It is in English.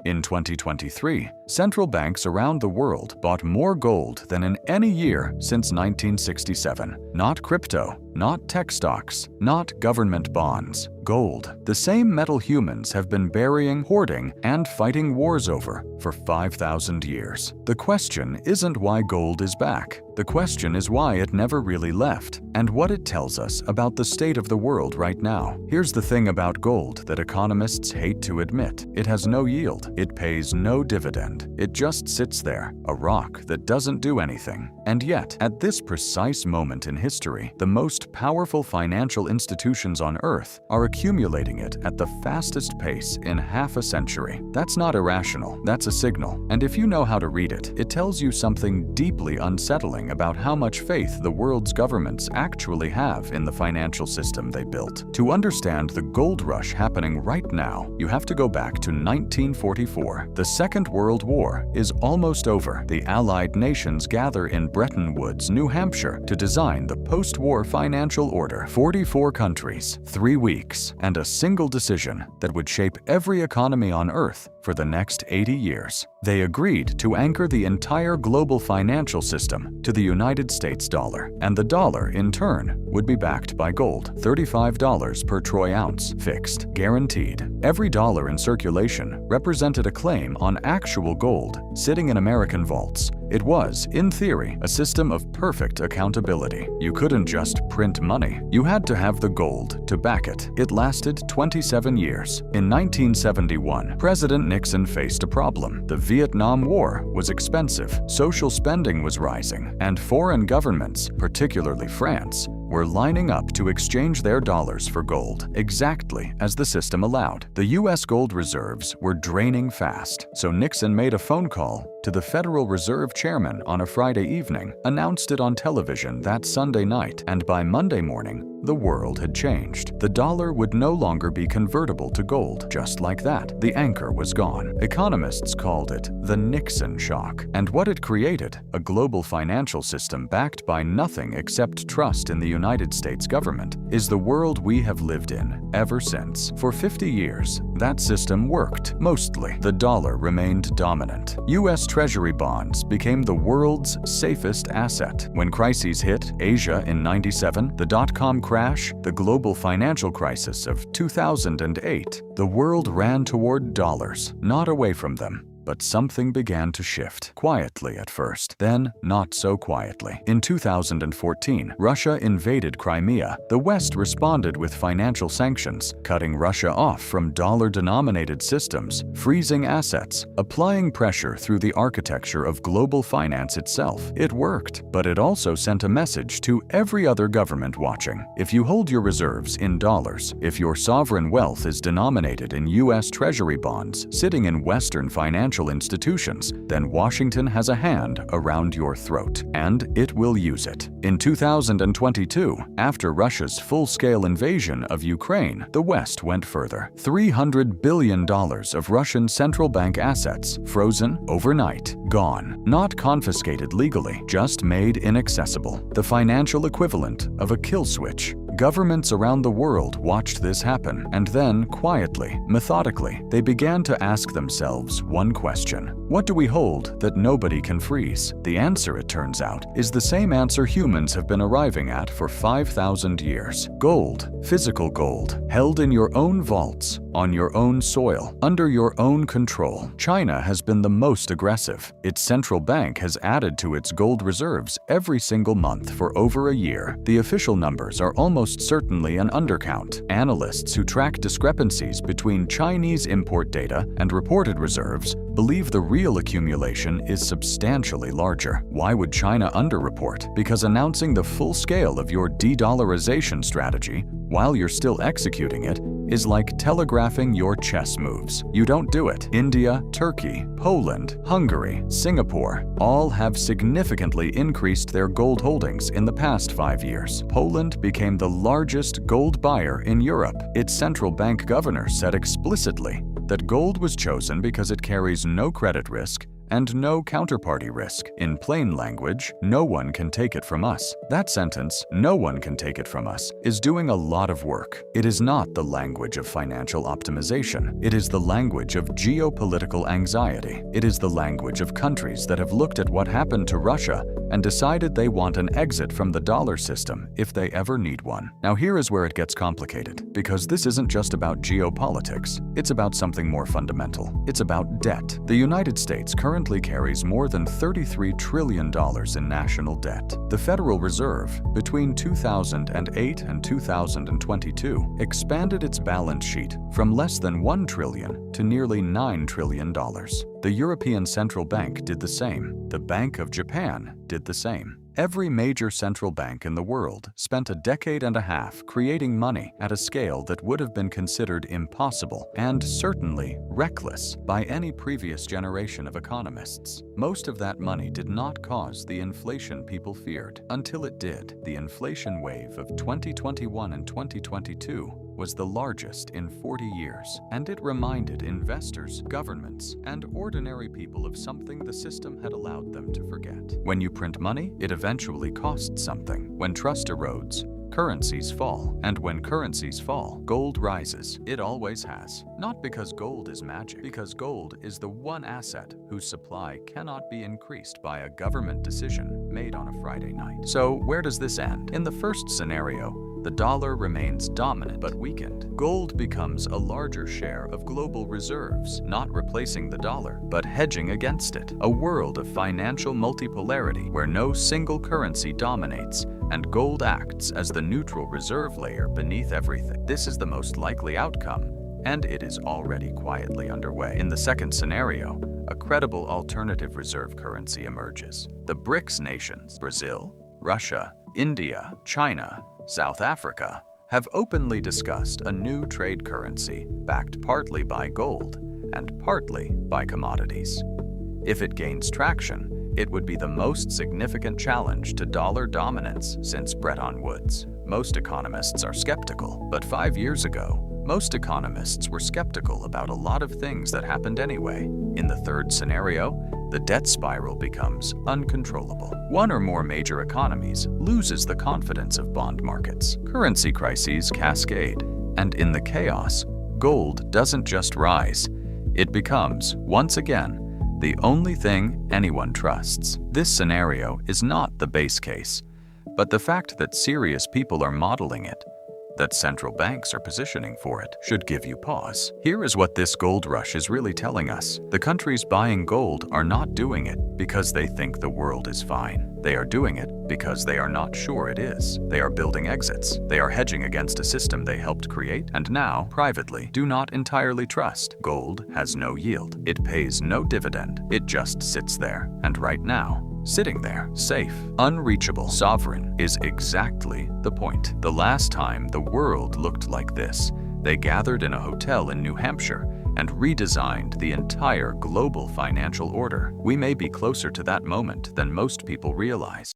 In 2023, central banks around the world bought more gold than in any year since 1967. Not crypto, not tech stocks, not government bonds. Gold, the same metal humans have been burying, hoarding, and fighting wars over for 5,000 years. The question isn't why gold is back. The question is why it never really left, and what it tells us about the state of the world right now. Here's the thing about gold that economists hate to admit. It has no yield. It pays no dividend. It just sits there, a rock that doesn't do anything. And yet, at this precise moment in history, the most powerful financial institutions on Earth are accumulating it at the fastest pace in half a century. That's not irrational, that's a signal. And if you know how to read it, it tells you something deeply unsettling about how much faith the world's governments actually have in the financial system they built. To understand the gold rush happening right now, you have to go back to 1944. The Second World War is almost over. The Allied nations gather in Bretton Woods, New Hampshire, to design the post-war financial order. 44 countries, 3 weeks, and a single decision that would shape every economy on Earth for the next 80 years. They agreed to anchor the entire global financial system to the United States dollar, and the dollar, in turn, would be backed by gold. $35 per troy ounce, fixed, guaranteed. Every dollar in circulation represented a claim on actual gold sitting in American vaults. It was, in theory, a system of perfect accountability. You couldn't just print money. You had to have the gold to back it. It lasted 27 years. In 1971, President Nixon faced a problem. The Vietnam War was expensive, social spending was rising, and foreign governments, particularly France, were lining up to exchange their dollars for gold, exactly as the system allowed. The U.S. gold reserves were draining fast, so Nixon made a phone call to the Federal Reserve chairman on a Friday evening, announced it on television that Sunday night, and by Monday morning, the world had changed. The dollar would no longer be convertible to gold. Just like that, the anchor was gone. Economists called it the Nixon shock. And what it created, a global financial system backed by nothing except trust in the United States government, is the world we have lived in ever since. For 50 years, that system worked, mostly. The dollar remained dominant. U.S. Treasury bonds became the world's safest asset. When crises hit Asia in '97, the dot-com crash, the global financial crisis of 2008, the world ran toward dollars, not away from them. But something began to shift, quietly at first, then not so quietly. In 2014, Russia invaded Crimea. The West responded with financial sanctions, cutting Russia off from dollar-denominated systems, freezing assets, applying pressure through the architecture of global finance itself. It worked, but it also sent a message to every other government watching. If you hold your reserves in dollars, if your sovereign wealth is denominated in U.S. Treasury bonds sitting in Western financial institutions, then Washington has a hand around your throat, and it will use it. In 2022, after Russia's full-scale invasion of Ukraine, the West went further. $300 billion of Russian central bank assets frozen overnight, gone. Not confiscated legally, just made inaccessible. The financial equivalent of a kill switch. Governments around the world watched this happen, and then, quietly, methodically, they began to ask themselves one question. What do we hold that nobody can freeze? The answer, it turns out, is the same answer humans have been arriving at for 5,000 years. Gold, physical gold, held in your own vaults, on your own soil, under your own control. China has been the most aggressive. Its central bank has added to its gold reserves every single month for over a year. The official numbers are almost certainly an undercount. Analysts who track discrepancies between Chinese import data and reported reserves believe the real accumulation is substantially larger. Why would China underreport? Because announcing the full scale of your de-dollarization strategy while you're still executing it is like telegraphing your chess moves. You don't do it. India, Turkey, Poland, Hungary, Singapore all have significantly increased their gold holdings in the past 5 years. Poland became the largest gold buyer in Europe. Its central bank governor said explicitly that gold was chosen because it carries no credit risk and no counterparty risk. In plain language, no one can take it from us. That sentence, "no one can take it from us," is doing a lot of work. It is not the language of financial optimization. It is the language of geopolitical anxiety. It is the language of countries that have looked at what happened to Russia and decided they want an exit from the dollar system if they ever need one. Now here is where it gets complicated, because this isn't just about geopolitics. It's about something more fundamental. It's about debt. The United States currently carries more than $33 trillion in national debt. The Federal Reserve, between 2008 and 2022, expanded its balance sheet from less than $1 trillion to nearly $9 trillion. The European Central Bank did the same. The Bank of Japan did the same. Every major central bank in the world spent a decade and a half creating money at a scale that would have been considered impossible and certainly reckless by any previous generation of economists. Most of that money did not cause the inflation people feared. Until it did. The inflation wave of 2021 and 2022 was the largest in 40 years, and it reminded investors, governments, and ordinary people of something the system had allowed them to forget. When you print money, it eventually costs something. When trust erodes, currencies fall. And when currencies fall, gold rises. It always has. Not because gold is magic, because gold is the one asset whose supply cannot be increased by a government decision made on a Friday night. So where does this end? In the first scenario, the dollar remains dominant but weakened. Gold becomes a larger share of global reserves, not replacing the dollar, but hedging against it. A world of financial multipolarity where no single currency dominates and gold acts as the neutral reserve layer beneath everything. This is the most likely outcome, and it is already quietly underway. In the second scenario, a credible alternative reserve currency emerges. The BRICS nations, Brazil, Russia, India, China, South Africa, have openly discussed a new trade currency backed partly by gold and partly by commodities. If it gains traction, it would be the most significant challenge to dollar dominance since Bretton Woods. Most economists are skeptical, but 5 years ago, most economists were skeptical about a lot of things that happened anyway. In the third scenario, the debt spiral becomes uncontrollable. One or more major economies loses the confidence of bond markets. Currency crises cascade, and in the chaos, gold doesn't just rise. It becomes, once again, the only thing anyone trusts. This scenario is not the base case, but the fact that serious people are modeling it, that central banks are positioning for it, should give you pause. Here is what this gold rush is really telling us. The countries buying gold are not doing it because they think the world is fine. They are doing it because they are not sure it is. They are building exits. They are hedging against a system they helped create and now, privately, do not entirely trust. Gold has no yield. It pays no dividend. It just sits there. And right now, sitting there, safe, unreachable, sovereign, is exactly the point. The last time the world looked like this, they gathered in a hotel in New Hampshire and redesigned the entire global financial order. We may be closer to that moment than most people realize.